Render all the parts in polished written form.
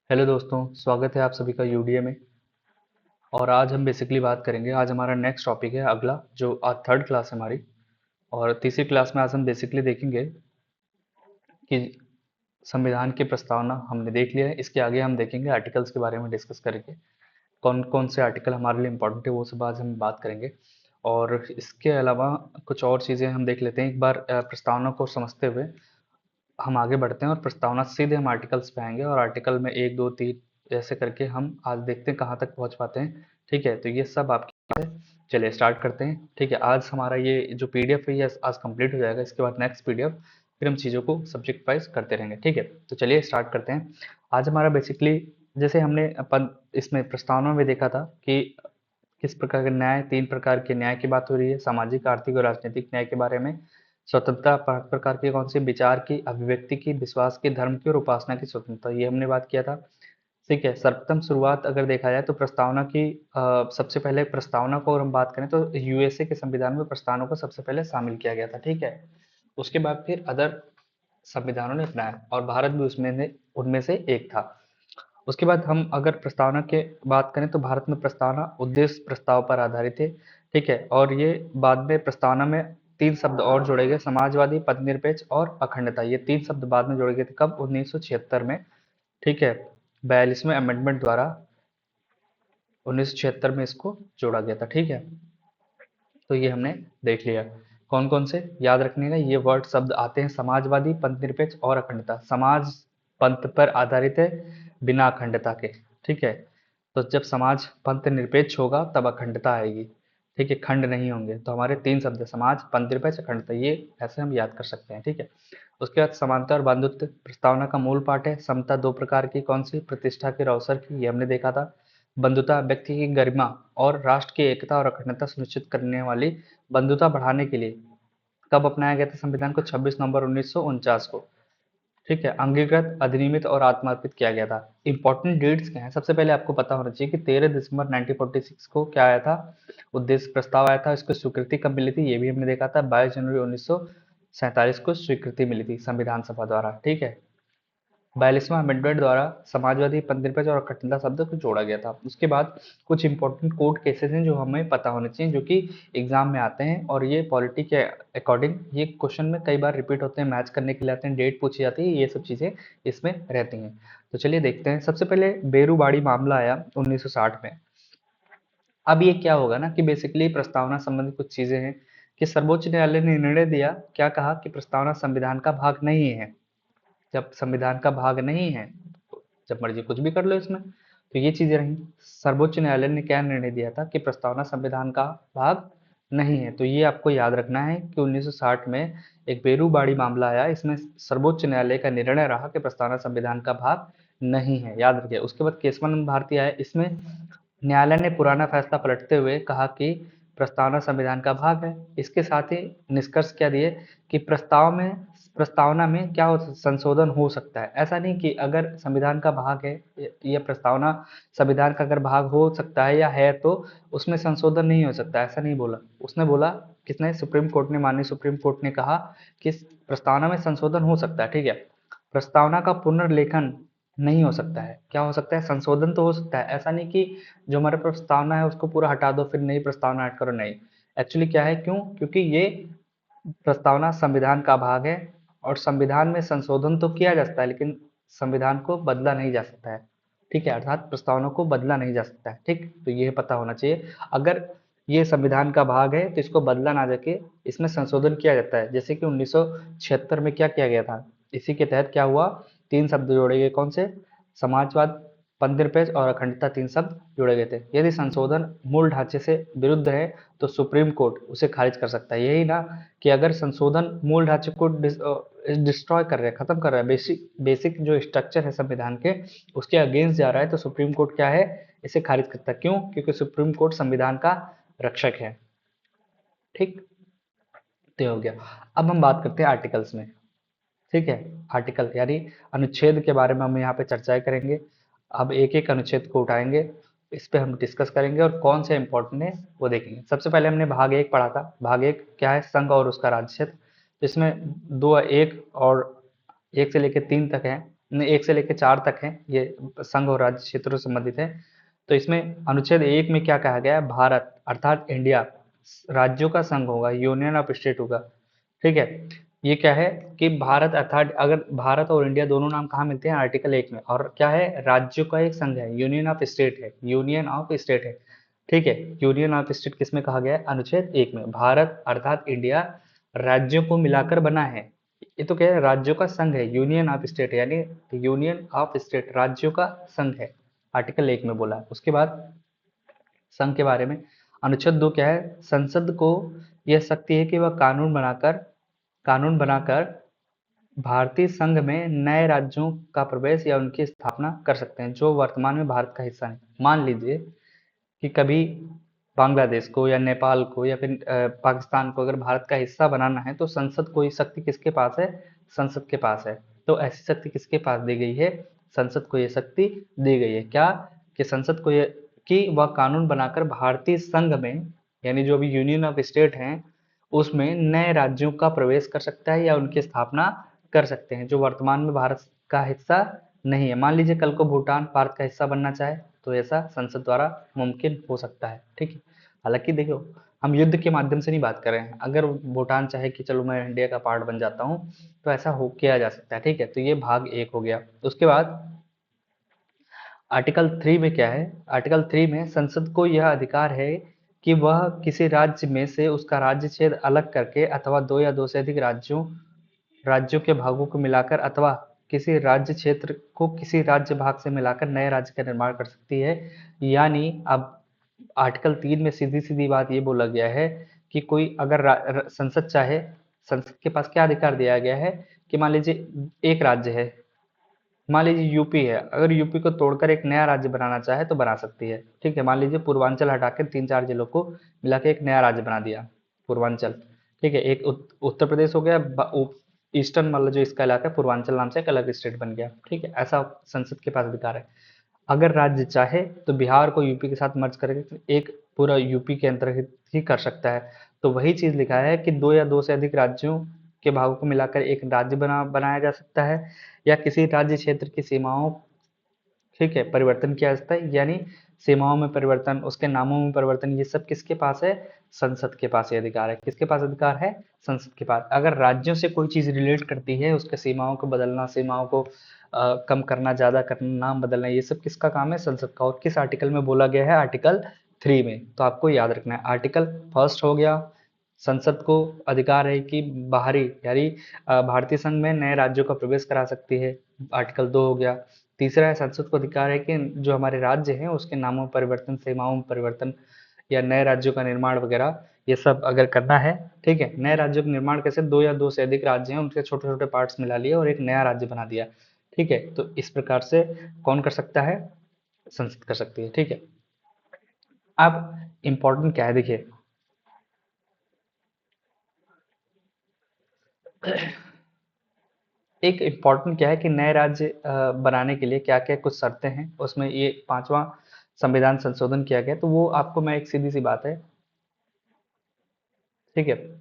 Hello दोस्तों, स्वागत है आप सभी का यूडीए में। और आज हम बेसिकली बात करेंगे। आज हमारा नेक्स्ट टॉपिक है अगला, जो आज थर्ड क्लास है हमारी। और तीसरी क्लास में आज हम बेसिकली देखेंगे कि संविधान की प्रस्तावना हमने देख लिया है। इसके आगे हम देखेंगे आर्टिकल्स के बारे में डिस्कस करेंगे। कौन कौन से आर्टिकल हमारे लिए इम्पोर्टेंट है वो सब आज हम बात करेंगे। और इसके अलावा कुछ और चीज़ें हम देख लेते हैं एक बार। प्रस्तावना को समझते हुए हम आगे बढ़ते हैं और प्रस्तावना से सीधे हम आर्टिकल्स पे आएंगे, और आर्टिकल में एक दो तीन ऐसे करके हम आज देखते हैं कहाँ तक पहुँच पाते हैं। ठीक है, तो ये सब आपकी बात है। चलिए स्टार्ट करते हैं। ठीक है, आज हमारा ये जो पीडीएफ है ये आज कंप्लीट हो जाएगा। इसके बाद नेक्स्ट पीडीएफ फिर हम चीज़ों को सब्जेक्ट वाइज करते रहेंगे। ठीक है, तो चलिए स्टार्ट करते हैं। आज हमारा बेसिकली, जैसे हमने अपन इसमें प्रस्तावना में देखा था कि किस प्रकार के न्याय, तीन प्रकार के न्याय की बात हो रही है, सामाजिक, आर्थिक और राजनीतिक न्याय के बारे में। स्वतंत्रता पांच प्रकार की कौन सी, विचार की, अभिव्यक्ति की, विश्वास की, धर्म की और उपासना की स्वतंत्रता, ये हमने बात किया था। ठीक है, सर्वप्रथम शुरुआत अगर देखा जाए तो प्रस्तावना की, सबसे पहले प्रस्तावना को अगर हम बात करें तो यूएसए के संविधान में प्रस्तावना को सबसे पहले शामिल किया गया था। ठीक है, उसके बाद फिर अदर संविधानों ने अपनाया और भारत भी उसमें ने उनमें से एक था। उसके बाद हम अगर प्रस्तावना के बात करें तो भारत में प्रस्तावना उद्देश्य प्रस्ताव पर आधारित है। ठीक है, और ये बाद में प्रस्तावना में तीन शब्द और जोड़े गए, समाजवादी, पथनिरपेक्ष और अखंडता। ये तीन शब्द बाद में जोड़े गए थे, कब? 1976 में। ठीक है, 42वें अमेंडमेंट द्वारा 1976 में इसको जोड़ा गया था। ठीक है, तो ये हमने देख लिया। कौन कौन से याद रखने का ये वर्ड शब्द आते हैं, समाजवादी, पंथनिरपेक्ष और अखंडता। समाज पंथ पर आधारित है, बिना अखंडता के। ठीक है, तो जब समाज पंथ निरपेक्ष होगा तब अखंडता आएगी। ठीक है, खंड नहीं होंगे। तो हमारे तीन शब्द है, समाज, पंथ निरपेक्ष, अखंडता, ये ऐसे हम याद कर सकते हैं। ठीक है, उसके बाद समानता और बंधुत्व प्रस्तावना का मूल पाठ है। समता दो प्रकार की, कौन सी? प्रतिष्ठा की और अवसर की, ये हमने देखा था। बंधुता व्यक्ति की गरिमा और राष्ट्र की एकता और अखंडता सुनिश्चित करने वाली, बंधुता बढ़ाने के लिए कब अपनाया गया था संविधान को? 26 नवंबर 1949 को। ठीक है, अंगीकृत, अधिनियमित और आत्मार्पित किया गया था। इंपॉर्टेंट डेट्स क्या है? सबसे पहले आपको पता होना चाहिए कि 13 दिसंबर 1946 को क्या आया था? उद्देश्य प्रस्ताव आया था। इसको स्वीकृति कब मिली थी? ये भी हमने देखा था। 22 जनवरी 1947 को स्वीकृति मिली थी संविधान सभा द्वारा। ठीक है, 42वां अमेंडमेंट द्वारा समाजवादी, पंथनिरपेक्ष और अखंडता शब्द को जोड़ा गया था। उसके बाद कुछ इंपॉर्टेंट कोर्ट केसेस हैं जो हमें पता होने चाहिए, जो कि एग्जाम में आते हैं, और ये पॉलिटी के अकॉर्डिंग ये क्वेश्चन में कई बार रिपीट होते हैं, मैच करने के लिए आते हैं, डेट पूछी जाती है, ये सब चीज़ें इसमें रहती हैं। तो चलिए देखते हैं। सबसे पहले बेरूबाड़ी मामला आया 1960 में। अब ये क्या होगा ना कि बेसिकली प्रस्तावना संबंधी कुछ चीज़ें हैं कि सर्वोच्च न्यायालय ने निर्णय दिया, क्या कहा कि प्रस्तावना संविधान का भाग नहीं है। जब संविधान का भाग नहीं है तो जब मर्जी कुछ भी कर लो इसमें। तो ये चीजें रही। सर्वोच्च न्यायालय ने क्या निर्णय दिया था कि प्रस्तावना संविधान का भाग नहीं है। तो ये आपको याद रखना है कि 1960 में एक बेरूबाड़ी मामला आया, इसमें सर्वोच्च न्यायालय का निर्णय रहा कि प्रस्तावना संविधान का भाग नहीं है, याद रखिए। उसके बाद केशवानंद भारती आया, इसमें न्यायालय ने पुराना फैसला पलटते हुए कहा कि प्रस्तावना संविधान का भाग है। इसके साथ ही निष्कर्ष क्या दिए कि प्रस्तावना में क्या संशोधन हो सकता है। ऐसा नहीं कि अगर संविधान का भाग है या प्रस्तावना संविधान का अगर भाग हो सकता है या है तो उसमें संशोधन नहीं हो सकता, ऐसा नहीं बोला उसने। बोला किसने? सुप्रीम कोर्ट ने, माननीय सुप्रीम कोर्ट ने कहा कि प्रस्तावना में संशोधन हो सकता है। ठीक है, प्रस्तावना का पुनर्लेखन नहीं हो सकता है। क्या हो सकता है? संशोधन तो हो सकता है। ऐसा नहीं कि जो हमारा प्रस्तावना है उसको पूरा हटा दो फिर नई प्रस्तावना ऐड करो, नहीं। एक्चुअली क्या है, क्यों? क्योंकि ये प्रस्तावना संविधान का भाग है और संविधान में संशोधन तो किया जा सकता है लेकिन संविधान को बदला नहीं जा सकता है। ठीक है, अर्थात प्रस्तावना को बदला नहीं जा सकता है। ठीक, तो ये पता होना चाहिए। अगर ये संविधान का भाग है तो इसको बदला ना जाके इसमें संशोधन किया जाता है। जैसे कि 1976 में क्या किया गया था, इसी के तहत क्या हुआ, तीन शब्द जोड़े गए। कौन से? समाजवाद, पंथनिरपेक्ष और अखंडता, तीन शब्द जोड़े गए थे। यदि संशोधन मूल ढांचे से विरुद्ध है तो सुप्रीम कोर्ट उसे खारिज कर सकता है। यही ना कि अगर संशोधन मूल ढांचे को डिस्ट्रॉय कर रहा है, खत्म कर रहा है, बेसिक बेसिक जो स्ट्रक्चर है संविधान के उसके अगेंस्ट जा रहा है, तो सुप्रीम कोर्ट क्या है, इसे खारिज करता है। क्यों? क्योंकि सुप्रीम कोर्ट संविधान का रक्षक है। ठीक, तो ये हो गया। अब हम बात करते हैं आर्टिकल्स में। ठीक है, आर्टिकल यानी अनुच्छेद के बारे में हम यहाँ पे चर्चाएं करेंगे। अब एक एक अनुच्छेद को उठाएंगे, इस पे हम डिस्कस करेंगे और कौन से इंपॉर्टेंट है वो देखेंगे। सबसे पहले हमने भाग एक पढ़ा था। भाग एक क्या है? संघ और उसका राज्य क्षेत्र। इसमें दो, एक और एक से लेकर तीन तक है। 1 से लेकर 4 तक है, ये संघ और राज्य क्षेत्रों से संबंधित है। तो इसमें अनुच्छेद 1 में क्या कहा गया है, भारत अर्थात इंडिया राज्यों का संघ होगा, यूनियन ऑफ स्टेट होगा। ठीक है, ये क्या है कि भारत अर्थात, अगर भारत और इंडिया दोनों नाम कहाँ मिलते हैं, आर्टिकल 1 में, और क्या है, राज्यों का एक संघ है, यूनियन ऑफ स्टेट है, यूनियन ऑफ स्टेट है। ठीक है, यूनियन ऑफ स्टेट किसमें कहा गया है, अनुच्छेद 1 में। भारत अर्थात इंडिया राज्यों को मिलाकर बना है, ये तो क्या है, राज्यों का संघ है, यूनियन ऑफ स्टेट, यानी यूनियन ऑफ स्टेट राज्यों का संघ है, आर्टिकल 1 में बोला है। उसके बाद संघ के बारे में अनुच्छेद 2 क्या है, संसद को यह शक्ति है कि वह कानून बनाकर भारतीय संघ में नए राज्यों का प्रवेश या उनकी स्थापना कर सकते हैं जो वर्तमान में भारत का हिस्सा है। मान लीजिए कि कभी बांग्लादेश को या नेपाल को या फिर पाकिस्तान को अगर भारत का हिस्सा बनाना है, तो संसद को ये शक्ति किसके पास है, संसद के पास है। तो ऐसी शक्ति किसके पास दी गई है, संसद को ये शक्ति दी गई है, क्या, कि संसद को ये, कि वह कानून बनाकर भारतीय संघ में, यानी जो अभी यूनियन ऑफ स्टेट हैं उसमें नए राज्यों का प्रवेश कर सकता है या उनकी स्थापना कर सकते हैं जो वर्तमान में भारत का हिस्सा नहीं है। मान लीजिए कल को भूटान भारत का हिस्सा बनना चाहे, तो ऐसा संसद द्वारा मुमकिन हो सकता है। ठीक है, हालांकि देखो, हम युद्ध के माध्यम से नहीं बात कर रहे हैं, अगर भूटान चाहे कि चलो मैं इंडिया का पार्ट बन जाता हूँ, तो ऐसा हो किया जा सकता है। ठीक है, तो ये भाग 1 हो गया। उसके बाद आर्टिकल 3 में क्या है, आर्टिकल 3 में संसद को यह अधिकार है कि वह किसी राज्य में से उसका राज्य क्षेत्र अलग करके अथवा 2 या 2 से अधिक राज्यों राज्यों के भागों को मिलाकर अथवा किसी राज्य क्षेत्र को किसी राज्य भाग से मिलाकर नए राज्य का निर्माण कर सकती है। यानी अब आर्टिकल 3 में सीधी सीधी बात ये बोला गया है कि कोई अगर संसद चाहे, संसद के पास क्या अधिकार दिया गया है कि मान लीजिए एक राज्य है, मान लीजिए यूपी है, अगर यूपी को तोड़कर एक नया राज्य बनाना चाहे तो बना सकती है। ठीक है, मान लीजिए पूर्वांचल हटाकर 3-4 जिलों को मिला के एक नया राज्य बना दिया, पूर्वांचल। ठीक है, एक उत्तर प्रदेश हो गया, ईस्टर्न वाला जो इसका इलाका है पूर्वांचल नाम से एक अलग स्टेट बन गया। ठीक है, ऐसा संसद के पास अधिकार है। अगर राज्य चाहे तो बिहार को यूपी के साथ मर्ज करके एक पूरा यूपी के अंतर्गत ही कर सकता है। तो वही चीज लिखा है कि 2 या 2 से अधिक राज्यों के भागों को मिलाकर एक राज्य बनाया जा सकता है, या किसी राज्य क्षेत्र की सीमाओं, ठीक है, परिवर्तन किया जाता है, यानी सीमाओं में परिवर्तन, उसके नामों में परिवर्तन, ये सब किसके पास है, संसद के पास ये अधिकार है। किसके पास अधिकार है, संसद के पास। अगर राज्यों से कोई चीज रिलेट करती है, उसके सीमाओं को बदलना, सीमाओं को कम करना, ज्यादा करना, नाम बदलना, ये सब किसका काम है, संसद का। और किस आर्टिकल में बोला गया है, आर्टिकल 3 में। तो आपको याद रखना है, आर्टिकल फर्स्ट हो गया, संसद को अधिकार है कि बाहरी यानी भारतीय संघ में नए राज्यों का प्रवेश करा सकती है, आर्टिकल 2 हो गया। तीसरा है, संसद को अधिकार है कि जो हमारे राज्य हैं उसके नामों में परिवर्तन, सीमाओं में परिवर्तन या नए राज्यों का निर्माण वगैरह, ये सब अगर करना है। ठीक है, नए राज्यों का निर्माण कैसे, 2 या 2 से अधिक राज्य हैं उनके छोटे छोटे पार्ट्स मिला लिए और एक नया राज्य बना दिया। ठीक है, तो इस प्रकार से कौन कर सकता है, संसद कर सकती है। ठीक है, अब इम्पोर्टेंट क्या है, देखिए एक इम्पोर्टेंट क्या है कि नए राज्य बनाने के लिए क्या क्या कुछ शर्तें हैं, उसमें ये 5वां संविधान संशोधन किया गया, तो वो आपको मैं एक सीधी सी बात है। ठीक है,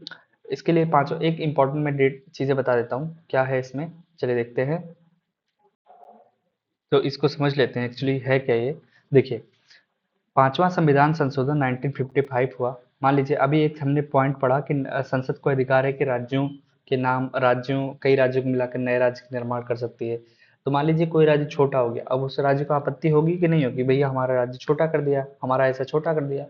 इसके लिए पांचों एक इम्पोर्टेंट मैं डेट चीजें बता देता हूँ क्या है इसमें, चलिए देखते हैं। तो इसको समझ लेते हैं एक्चुअली है क्या ये। देखिए, 5वां संविधान संशोधन 1955 हुआ। मान लीजिए अभी एक हमने पॉइंट पढ़ा कि संसद को अधिकार है कि राज्यों के नाम, कई राज्यों को मिलाकर नए राज्य का निर्माण कर सकती है। तो मान लीजिए कोई राज्य छोटा हो गया, अब उस राज्य को आपत्ति होगी कि नहीं होगी, भैया हमारा राज्य छोटा कर दिया, हमारा ऐसा छोटा कर दिया।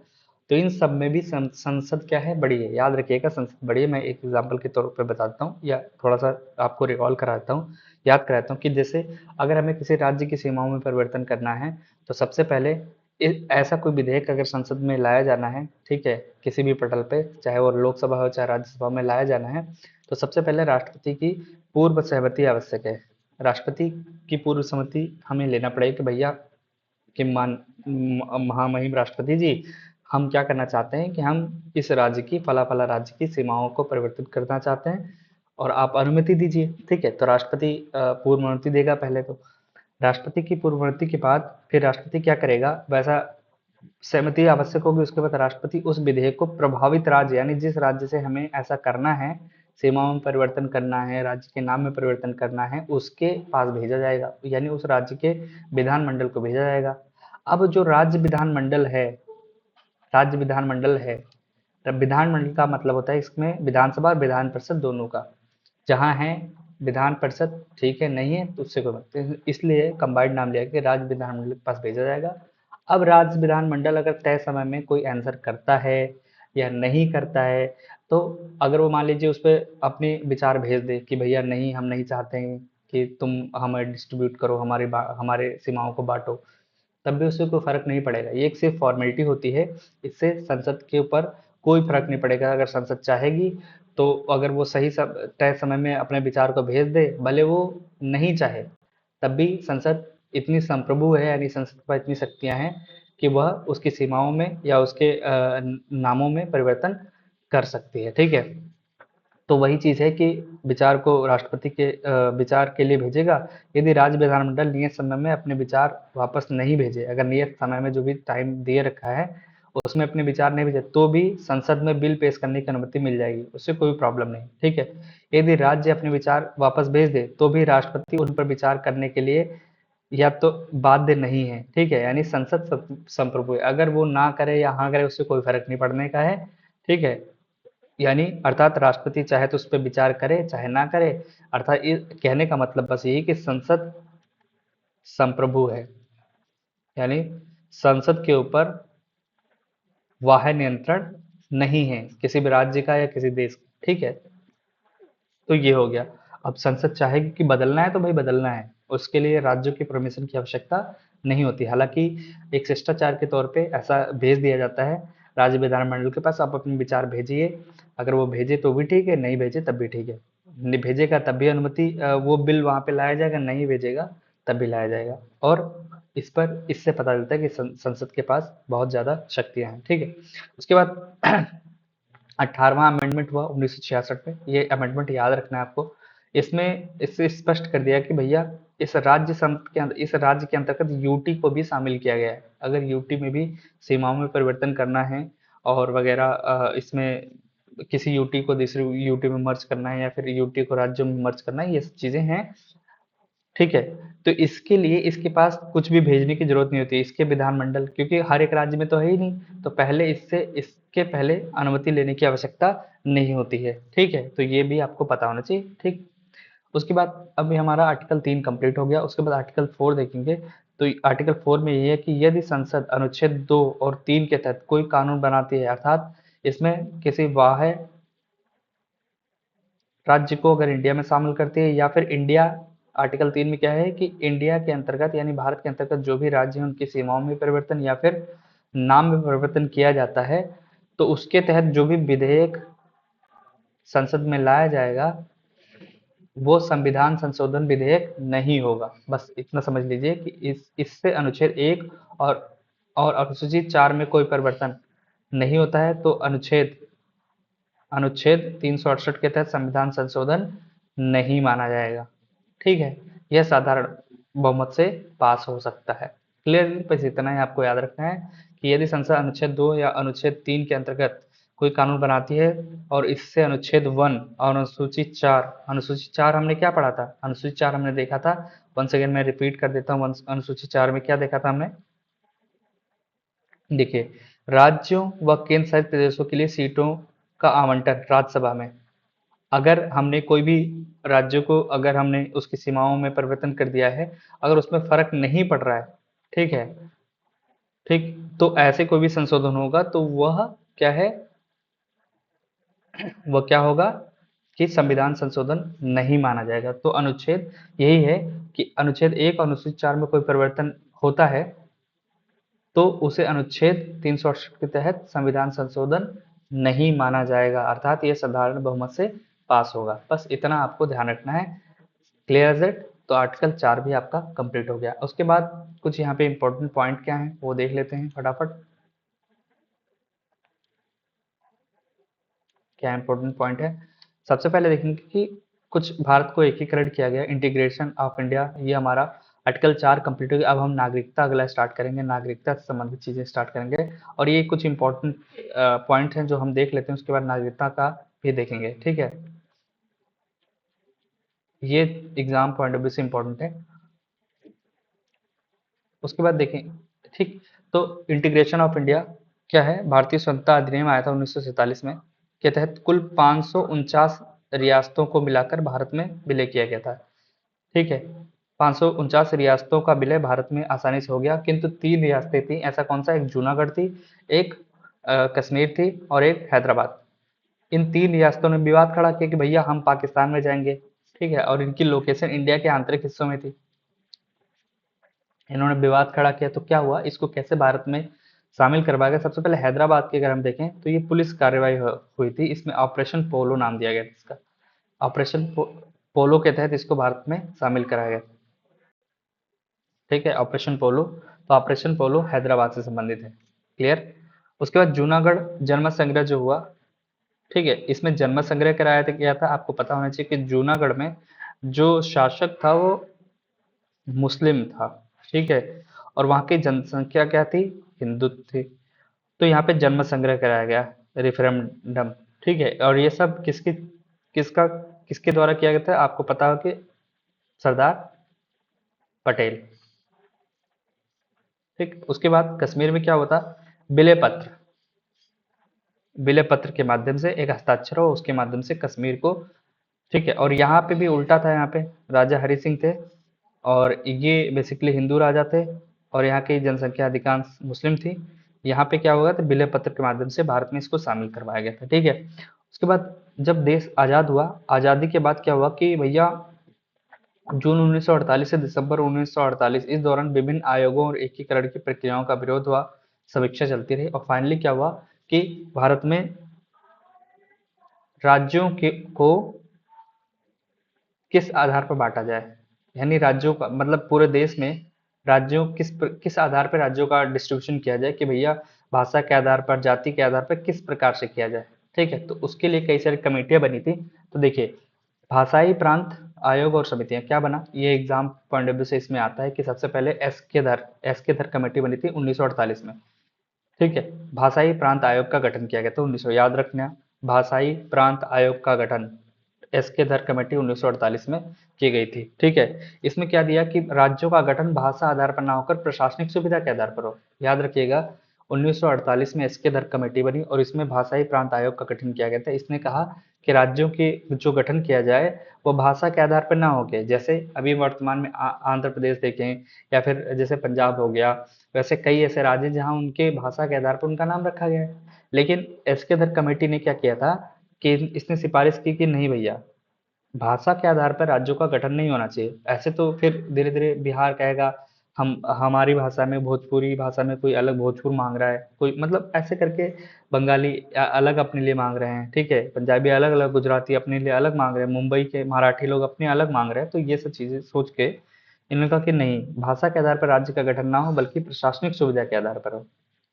तो इन सब में भी संसद क्या है, बड़ी है। याद रखिएगा, संसद बड़ी है। मैं एक एग्जाम्पल के तौर पर बताता हूँ या थोड़ा सा आपको रिकॉल कराता हूँ, याद कराता हूँ कि जैसे अगर हमें किसी राज्य की सीमाओं में परिवर्तन करना है, तो सबसे पहले ऐसा कोई विधेयक अगर संसद में लाया जाना है, ठीक है, किसी भी पटल पे, चाहे वो लोकसभा हो चाहे राज्यसभा में लाया जाना है, तो सबसे पहले राष्ट्रपति की पूर्व सहमति आवश्यक है। राष्ट्रपति की पूर्व सहमति हमें लेना पड़ेगा कि भैया कि महामहिम राष्ट्रपति जी, हम क्या करना चाहते हैं कि हम इस राज्य की, फला फला राज्य की सीमाओं को परिवर्तित करना चाहते हैं और आप अनुमति दीजिए। ठीक है, तो राष्ट्रपति पूर्व अनुमति देगा पहले। तो राष्ट्रपति की पूर्व अनुमति के बाद फिर राष्ट्रपति क्या करेगा, वैसा सहमति आवश्यक होगी, उसके बाद राष्ट्रपति उस विधेयक को प्रभावित राज्य, यानी जिस राज्य से हमें ऐसा करना है, सीमाओं में परिवर्तन करना है, राज्य के नाम में परिवर्तन करना है, उसके पास भेजा जाएगा, यानी उस राज्य के विधानमंडल को भेजा जाएगा। अब जो राज्य विधानमंडल है, तब विधानमंडल का मतलब होता है इसमें विधानसभा और विधान परिषद दोनों का। जहाँ है विधान परिषद, ठीक है, नहीं है तो उससे कोई मतलब, इसलिए कंबाइंड नाम लिया कि राज्य विधानमंडल के पास भेजा जाएगा। अब राज्य विधानमंडल अगर तय समय में कोई आंसर करता है या नहीं करता है, तो अगर वो मान लीजिए उस पर अपने विचार भेज दे कि भैया नहीं, हम नहीं चाहते हैं कि तुम हमें डिस्ट्रीब्यूट करो, हमारे सीमाओं को बांटो, तब भी उससे कोई फर्क नहीं पड़ेगा। ये एक सिर्फ फॉर्मेलिटी होती है, इससे संसद के ऊपर कोई फर्क नहीं पड़ेगा। अगर संसद चाहेगी तो अगर वो सही तय समय में अपने विचार को भेज दे, भले वो नहीं चाहे, तब भी संसद इतनी संप्रभु है, यानी संसद के पास इतनी शक्तियां हैं कि वह उसकी सीमाओं में या उसके नामों में परिवर्तन कर सकती है। ठीक है, तो वही चीज़ है कि विचार को राष्ट्रपति के विचार के लिए भेजेगा। यदि राज्य विधानमंडल नियत समय में अपने विचार वापस नहीं भेजे, अगर नियत समय में जो भी टाइम दिए रखा है उसमें अपने विचार नहीं भेजे, तो भी संसद में बिल पेश करने की अनुमति मिल जाएगी, उससे कोई प्रॉब्लम नहीं। ठीक है, यदि राज्य अपने विचार वापस भेज दे तो भी राष्ट्रपति उन पर विचार करने के लिए या तो बाध्य नहीं है। ठीक है, यानी संसद संप्रभु है, अगर वो ना करे या हाँ करे उससे कोई फर्क नहीं पड़ने का है। ठीक है, यानी अर्थात राष्ट्रपति चाहे तो उस पर विचार करे चाहे ना करे, अर्थात ये कहने का मतलब बस यही कि संसद संप्रभु है, यानी संसद के ऊपर वाह्य नियंत्रण नहीं है किसी भी राज्य का या किसी देश का। ठीक है, तो ये हो गया। अब संसद चाहेगी कि बदलना है तो भाई बदलना है, उसके लिए राज्यों की परमिशन की आवश्यकता नहीं होती। हालांकि एक शिष्टाचार के तौर पे ऐसा भेज दिया जाता है राज्य विधानमंडल के पास, आप अपने विचार भेजिए, अगर वो भेजे तो भी ठीक है, नहीं भेजे तब भी ठीक है। नहीं भेजेगा तब भी अनुमति, वो बिल वहां पे लाया जाएगा, नहीं भेजेगा तब भी लाया जाएगा। और इससे पता चलता है कि संसद के पास बहुत ज्यादा शक्तियां हैं। ठीक है, उसके बाद 18वां अमेंडमेंट हुआ 1966 में। ये अमेंडमेंट याद रखना है आपको। इसमें इससे स्पष्ट कर दिया कि भैया इस राज्य के अंतर्गत यूटी को भी शामिल किया गया है। अगर यूटी में भी सीमाओं में परिवर्तन करना है और वगैरह, इसमें किसी यूटी को दूसरी यूटी में मर्ज करना है या फिर यूटी को राज्यों में मर्ज करना है, ये सब चीजें हैं। ठीक है, तो इसके लिए इसके पास कुछ भी भेजने की जरूरत नहीं होती, इसके विधानमंडल, क्योंकि हर एक राज्य में तो है ही नहीं, तो पहले इसके पहले अनुमति लेने की आवश्यकता नहीं होती है। ठीक है, तो ये भी आपको पता होना चाहिए। ठीक, उसके बाद अब हमारा आर्टिकल 3 कंप्लीट हो गया। उसके बाद आर्टिकल 4 देखेंगे। तो आर्टिकल 4 में ये है कि यदि संसद अनुच्छेद 2 और 3 के तहत कोई कानून बनाती है, अर्थात इसमें किसी बाह्य राज्य को अगर इंडिया में शामिल करती है, या फिर इंडिया, आर्टिकल 3 में क्या है कि इंडिया के अंतर्गत यानी भारत के अंतर्गत जो भी राज्य हैं उनकी सीमाओं में परिवर्तन या फिर नाम में परिवर्तन किया जाता है, तो उसके तहत जो भी विधेयक संसद में लाया जाएगा वो संविधान संशोधन विधेयक नहीं होगा। बस इतना समझ लीजिए कि इससे अनुच्छेद 1 और अनुसूची 4 में कोई परिवर्तन नहीं होता है, तो अनुच्छेद 368 के तहत संविधान संशोधन नहीं माना जाएगा। ठीक है, यह साधारण बहुमत से पास हो सकता है। क्लियर, बस इतना ही आपको याद रखना है कि यदि संसद अनुच्छेद 2 या अनुच्छेद 3 के अंतर्गत कोई कानून बनाती है और इससे अनुच्छेद 1 और अनुसूची 4 हमने क्या पढ़ा था, अनुसूची 4 हमने देखा था, वंस अगेन मैं रिपीट कर देता हूँ। अनुसूची 4 में क्या देखा था हमने, देखिए, राज्यों व केंद्र शासित प्रदेशों के लिए सीटों का आवंटन राज्यसभा में, अगर हमने कोई भी राज्य को, अगर हमने उसकी सीमाओं में परिवर्तन कर दिया है, अगर उसमें फर्क नहीं पड़ रहा है, ठीक है, ठीक, तो ऐसे कोई भी संशोधन होगा तो वह क्या है, वह क्या होगा कि संविधान संशोधन नहीं माना जाएगा। तो अनुच्छेद यही है कि अनुच्छेद 1 और अनुच्छेद 4 में कोई परिवर्तन होता है तो उसे अनुच्छेद 368 के तहत संविधान संशोधन नहीं माना जाएगा, अर्थात यह साधारण बहुमत से पास होगा। बस इतना आपको ध्यान रखना है। Clear is it? तो आर्टिकल 4 भी आपका कंप्लीट हो गया। उसके बाद कुछ यहाँ पे इंपॉर्टेंट पॉइंट क्या है वो देख लेते हैं फटाफट। क्या इंपॉर्टेंट पॉइंट है, सबसे पहले देखेंगे कि कुछ भारत को एकीकरण किया गया, इंटीग्रेशन ऑफ इंडिया, ये हमारा आर्टिकल 4 कंप्लीट हो गया। अब हम नागरिकता अगला स्टार्ट करेंगे, नागरिकता से संबंधित चीजें स्टार्ट करेंगे, और ये कुछ इंपॉर्टेंट पॉइंट हैं जो हम देख लेते हैं, उसके बाद नागरिकता का भी देखेंगे। ठीक है, ये एग्जाम पॉइंट ऑफ व्यू से इंपॉर्टेंट है। उसके बाद देखें, ठीक, तो इंटीग्रेशन ऑफ इंडिया क्या है, भारतीय स्वतंत्रता अधिनियम आया था 1947 में, के तहत कुल 549 रियासतों को मिलाकर भारत में विलय किया गया था। ठीक है, 549 रियासतों का विलय भारत में आसानी से हो गया, किंतु 3 रियासतें थी, ऐसा कौन सा, एक जूनागढ़ थी, एक कश्मीर थी और एक हैदराबाद। इन 3 रियासतों ने विवाद खड़ा किया कि भैया हम पाकिस्तान में जाएंगे। ठीक है, और इनकी लोकेशन इंडिया के आंतरिक हिस्सों में थी। इन्होंने विवाद खड़ा किया तो क्या हुआ, इसको कैसे भारत में शामिल करवाया गया। सबसे पहले हैदराबाद की अगर हम देखें तो ये पुलिस कार्रवाई हुई थी, इसमें ऑपरेशन पोलो नाम दिया गया था इसका। ऑपरेशन पोलो के तहत इसको भारत में शामिल कराया गया। ठीक है, ऑपरेशन पोलो, तो ऑपरेशन पोलो हैदराबाद से संबंधित है। क्लियर। उसके बाद जूनागढ़ जन्म संग्रह जो हुआ, ठीक है, इसमें जन्म संग्रह कराया था, क्या था आपको पता होना चाहिए कि जूनागढ़ में जो शासक था वो मुस्लिम था। ठीक है, और वहाँ की जनसंख्या क्या थी, हिंदू थी। तो यहाँ पे जन्म संग्रह कराया गया, रेफरेंडम। ठीक है, और ये सब किसका किसके द्वारा किया गया था, आपको पता हो कि सरदार पटेल। ठीक, उसके बाद कश्मीर में क्या होता, विलय पत्र, विलय पत्र के माध्यम से एक हस्ताक्षर हो, उसके माध्यम से कश्मीर को। ठीक है, और यहाँ पे भी उल्टा था, यहाँ पे राजा हरि सिंह थे और ये बेसिकली हिंदू राजा थे और यहाँ की जनसंख्या अधिकांश मुस्लिम थी। यहाँ पे क्या हुआ था, विलय पत्र के माध्यम से भारत में इसको शामिल करवाया गया था। ठीक है, उसके बाद जब देश आज़ाद हुआ, आज़ादी के बाद क्या हुआ कि भैया जून 1948 से दिसंबर 1948, इस दौरान विभिन्न आयोगों और एकीकरण की प्रक्रियाओं का विरोध हुआ, समीक्षा चलती रही और फाइनली क्या हुआ कि भारत में राज्यों के को किस आधार पर बांटा जाए, यानी राज्यों का मतलब पूरे देश में राज्यों किस आधार पर राज्यों का डिस्ट्रीब्यूशन किया जाए कि भैया भाषा के आधार पर, जाति के आधार पर किस प्रकार से किया जाए। ठीक है, तो उसके लिए कई सारी कमेटियां बनी थी। तो देखिए, भाषाई प्रांत आयोग और समितियां क्या बना, ये एग्जाम पॉइंट ऑफ व्यू से इसमें आता है कि सबसे पहले एस के धर कमेटी बनी थी 1948 में। ठीक है, भाषाई प्रांत आयोग का गठन किया गया था 1900, याद रखना, भाषाई प्रांत आयोग का गठन एस के धर कमेटी 1948 में की गई थी। ठीक है, इसमें क्या दिया कि राज्यों का गठन भाषा आधार पर ना होकर प्रशासनिक सुविधा के आधार पर हो। याद रखिएगा, 1948 में एस के धर कमेटी बनी और इसमें भाषाई प्रांत आयोग का गठन किया गया था। इसने कहा कि राज्यों के जो गठन किया जाए वो भाषा के आधार पर ना हो के, जैसे अभी वर्तमान में आंध्र प्रदेश देखें या फिर जैसे पंजाब हो गया, वैसे कई ऐसे राज्य जहाँ उनके भाषा के आधार पर उनका नाम रखा गया है। लेकिन एस के धर कमेटी ने क्या किया था कि इसने सिफारिश की कि नहीं भैया, भाषा के आधार पर राज्यों का गठन नहीं होना चाहिए। ऐसे तो फिर धीरे धीरे बिहार कहेगा हम हमारी भाषा में, भोजपुरी भाषा में कोई अलग भोजपुर मांग रहा है, कोई मतलब ऐसे करके बंगाली अलग अपने लिए मांग रहे हैं। ठीक है, पंजाबी अलग अलग, गुजराती अपने लिए अलग मांग रहे हैं, मुंबई के मराठी लोग अपने अलग मांग रहे हैं। तो ये सब चीज़ें सोच के इन्होंने कहा कि नहीं, भाषा के आधार पर राज्य का गठन ना हो बल्कि प्रशासनिक सुविधा के आधार पर हो।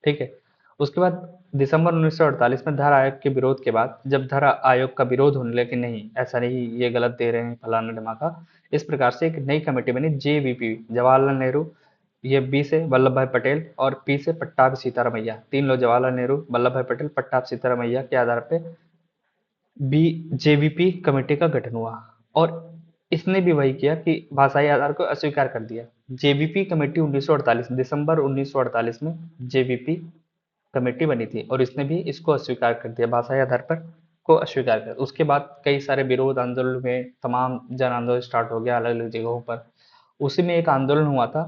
ठीक है, उसके बाद दिसंबर 1948 में धर आयोग के विरोध के बाद, जब धर आयोग का विरोध होने लगा कि नहीं ऐसा नहीं, ये गलत दे रहे हैं फलाना ढिमाका, इस प्रकार से एक नई कमेटी बनी, जेवीपी, जवाहरलाल नेहरू, ये बी से वल्लभ भाई पटेल और पी से पट्टाभी सीतारामैया, तीन लोग, जवाहरलाल नेहरू, वल्लभ भाई पटेल, पट्टाभी सीतारामैया के आधार पे बी जेवीपी कमेटी का गठन हुआ। और इसने भी वही किया कि भाषाई आधार को अस्वीकार कर दिया। जेवीपी कमेटी 1948, दिसंबर 1948 में जेवीपी कमेटी बनी थी और इसने भी इसको अस्वीकार कर दिया, भाषाई आधार पर को अस्वीकार कर। उसके बाद कई सारे विरोध आंदोलन में तमाम जन आंदोलन स्टार्ट हो गया अलग अलग जगहों पर। उसी में एक आंदोलन हुआ था,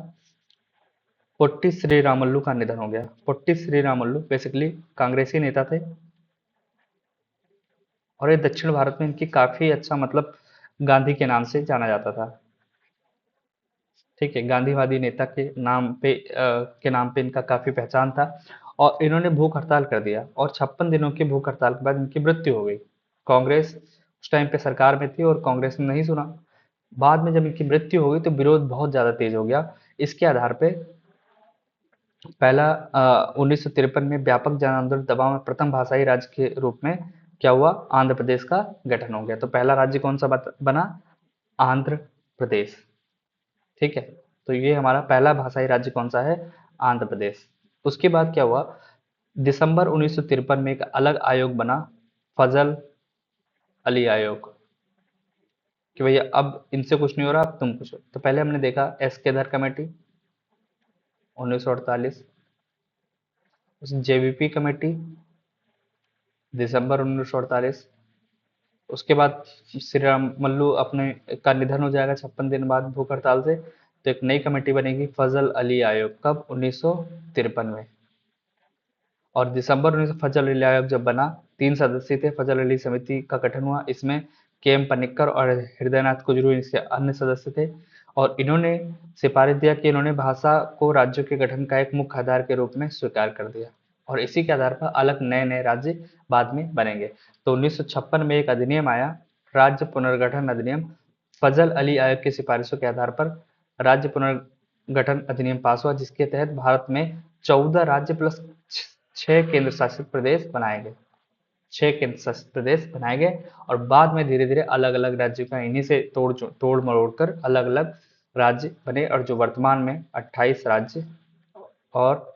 पोट्टी श्री रामुलु का निधन हो गया। पोट्टी श्री रामुलु बेसिकली कांग्रेसी नेता थे और ये दक्षिण भारत में इनकी काफी अच्छा मतलब गांधी के नाम से जाना जाता था। ठीक है, गांधीवादी नेता के नाम पे इनका काफी पहचान था और इन्होंने भूख हड़ताल कर दिया और 56 दिनों की भूख हड़ताल के बाद इनकी मृत्यु हो गई। कांग्रेस उस टाइम पे सरकार में थी और कांग्रेस ने नहीं सुना। बाद में जब इनकी मृत्यु हो गई तो विरोध बहुत ज्यादा तेज हो गया। इसके आधार पे पहला 1953 में व्यापक जन आंदोलन दबाव में प्रथम भाषाई राज्य के रूप में क्या हुआ, आंध्र प्रदेश का गठन हो गया। तो पहला राज्य कौन सा बना, आंध्र प्रदेश। ठीक है, तो ये हमारा पहला भाषाई राज्य कौन सा है, आंध्र प्रदेश। उसके बाद क्या हुआ, दिसंबर 1953 में एक अलग आयोग बना, फजल अली आयोग। कि भैया अब इनसे कुछ नहीं हो रहा, अब तुम पूछो। तो पहले हमने देखा S Kedar committee 1948, JBP committee दिसंबर 1948। उसके बाद श्री राम मल्लू अपने का निधन हो जाएगा 56 दिन बाद भूख हड़ताल से, तो एक नई कमेटी बनेगी फजल अली आयोग, कब 1953 में। और दिसंबर 19 फजल अली आयोग जब बना, 3 सदस्य थे, फजल अली समिति का गठन हुआ, इसमें के एम पनिक्कर और हृदयनाथ कुजरू इसके अन्य सदस्य थे। और इन्होंने सिफारिश दिया कि इन्होंने भाषा को राज्यों के गठन का एक मुख्य आधार के रूप में स्वीकार कर दिया, और इसी के आधार पर अलग नए नए राज्य बाद में बनेंगे। तो 1956 में एक अधिनियम आया, राज्य पुनर्गठन अधिनियम। फजल अली आयोग की सिफारिशों के आधार पर राज्य पुनर्गठन अधिनियम पास हुआ, जिसके तहत भारत में 14 राज्य प्लस 6 केंद्र शासित प्रदेश बनाए गए। 6 केंद्र शासित प्रदेश बनाए गए, और बाद में धीरे धीरे अलग अलग राज्यों का इन्हीं से तोड़ मरोड़ कर अलग अलग राज्य बने, और जो वर्तमान में 28 राज्य और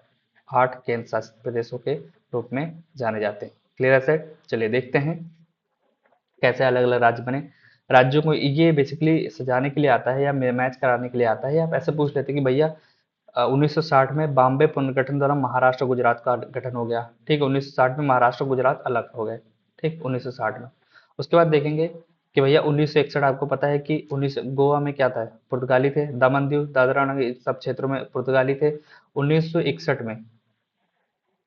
8 केंद्र शासित प्रदेशों के रूप में जाने जाते हैं। क्लियर है सेट? चलिए देखते हैं कैसे अलग अलग राज्य बने। राज्यों को ये बेसिकली सजाने के लिए आता है या मैच कराने के लिए आता है, या आप ऐसे पूछ लेते कि भैया 1960 में बॉम्बे पुनर्गठन द्वारा महाराष्ट्र गुजरात का गठन हो गया, ठीक है, 1960 में महाराष्ट्र गुजरात अलग हो गए, ठीक, 1960 में। उसके बाद देखेंगे कि भैया 1961 आपको पता है कि 19 गोवा में क्या था, पुर्तगाली थे, दमन दीव दादरा नगर नगर सब क्षेत्रों में पुर्तगाली थे। 1961 में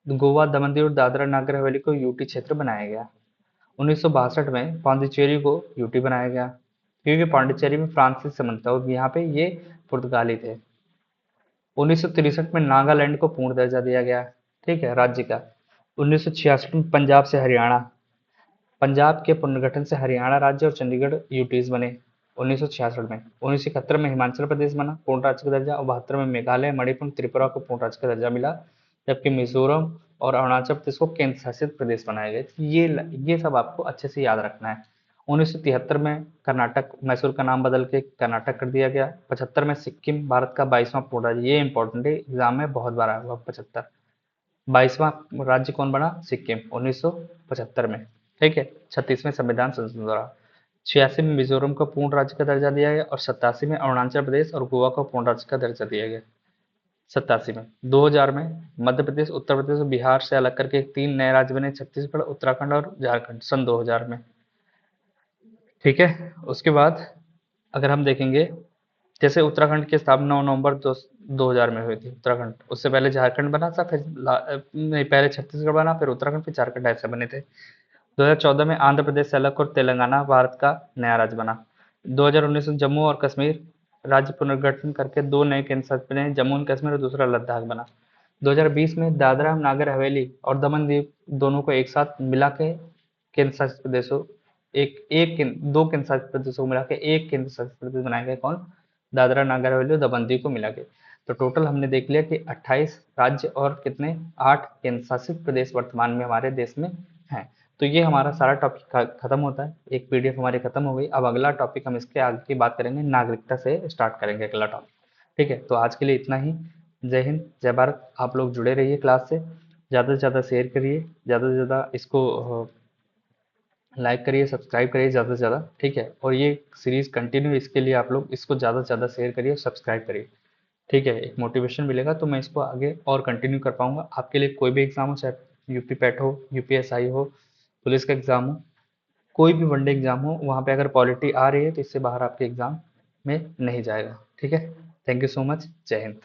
गोवा दमन दीव दादरा नगर हवेली को यूटी क्षेत्र बनाया गया। 1962 में पांडिचेरी को यूटी बनाया गया, क्योंकि पांडिचेरी में फ्रांसीसी संबंध था और यहाँ पे ये पुर्तगाली थे। 1963 में नागालैंड को पूर्ण दर्जा दिया गया, ठीक है, राज्य का। 1966 में पंजाब से हरियाणा, पंजाब के पुनर्गठन से हरियाणा राज्य और चंडीगढ़ यूटीज बने 1966 में। 1971 में हिमाचल प्रदेश बना पूर्ण राज्य का दर्जा, और 72 में मेघालय मणिपुर त्रिपुरा को पूर्ण राज्य का दर्जा मिला, जबकि मिजोरम और अरुणाचल प्रदेश को केंद्र शासित प्रदेश बनाए गए। ये सब आपको अच्छे से याद रखना है। 1973 में कर्नाटक मैसूर का नाम बदल के कर्नाटक कर दिया गया। 75 में सिक्किम भारत का 22वां पूर्ण राज्य, ये इंपॉर्टेंट है, एग्जाम में बहुत बार आया हुआ। 75 22वां राज्य कौन बना? सिक्किम 1975 में, ठीक है। 36वें संविधान संशोधन द्वारा। 86 में मिजोरम को पूर्ण राज्य का दर्जा दिया गया, और 87 में अरुणाचल प्रदेश और गोवा को पूर्ण राज्य का दर्जा दिया गया। 87 में 2000 में मध्य प्रदेश उत्तर प्रदेश और बिहार से अलग करके 3 नए राज्य बने, छत्तीसगढ़ उत्तराखंड और झारखंड, सन 2000 में, ठीक है। उसके बाद अगर हम देखेंगे, जैसे उत्तराखंड की स्थापना 9 नवंबर 2000 में हुई थी उत्तराखंड, उससे पहले झारखंड बना था, फिर नहीं, पहले छत्तीसगढ़ बना, फिर उत्तराखंड, फिर झारखंड, ऐसे बने थे। 2014 में आंध्र प्रदेश से अलग और तेलंगाना भारत का नया राज्य बना। 2019 में जम्मू और कश्मीर राज्य पुनर्गठन करके 2 नए केंद्र शासित प्रदेश, जम्मू एंड कश्मीर और दूसरा लद्दाख बना। 2020 में दादरा नागर हवेली और दमन दीव दोनों को एक साथ मिला के केंद्र शासित प्रदेशों, दो केंद्र शासित प्रदेशों को मिला के एक केंद्र शासित प्रदेश बनाए गए, कौन? दादरा नागर हवेली और दमन दीव को मिला के। तो टोटल हमने देख लिया कि 28 राज्य और कितने 8 केंद्र शासित प्रदेश वर्तमान में हमारे देश में हैं। तो ये हमारा सारा टॉपिक खत्म होता है, एक पीडीएफ हमारी खत्म हो गई। अब अगला टॉपिक हम इसके आगे की बात करेंगे, नागरिकता से स्टार्ट करेंगे अगला टॉपिक, ठीक है। तो आज के लिए इतना ही। जय हिंद, जय भारत। आप लोग जुड़े रहिए क्लास से, ज़्यादा से ज़्यादा शेयर करिए, ज़्यादा से ज़्यादा इसको लाइक करिए, सब्सक्राइब करिए ज़्यादा से ज़्यादा, ठीक है। और ये सीरीज़ कंटिन्यू, इसके लिए आप लोग इसको ज़्यादा से ज़्यादा शेयर करिए, सब्सक्राइब करिए, ठीक है। एक मोटिवेशन मिलेगा तो मैं इसको आगे और कंटिन्यू कर पाऊंगा। आपके लिए कोई भी एग्जाम हो, चाहे यूपी पैट हो, यूपीएसआई हो, पुलिस का एग्जाम हो, कोई भी वनडे एग्जाम हो, वहाँ पे अगर पॉलिटी आ रही है तो इससे बाहर आपके एग्जाम में नहीं जाएगा, ठीक है। Thank you so much. जय हिंद।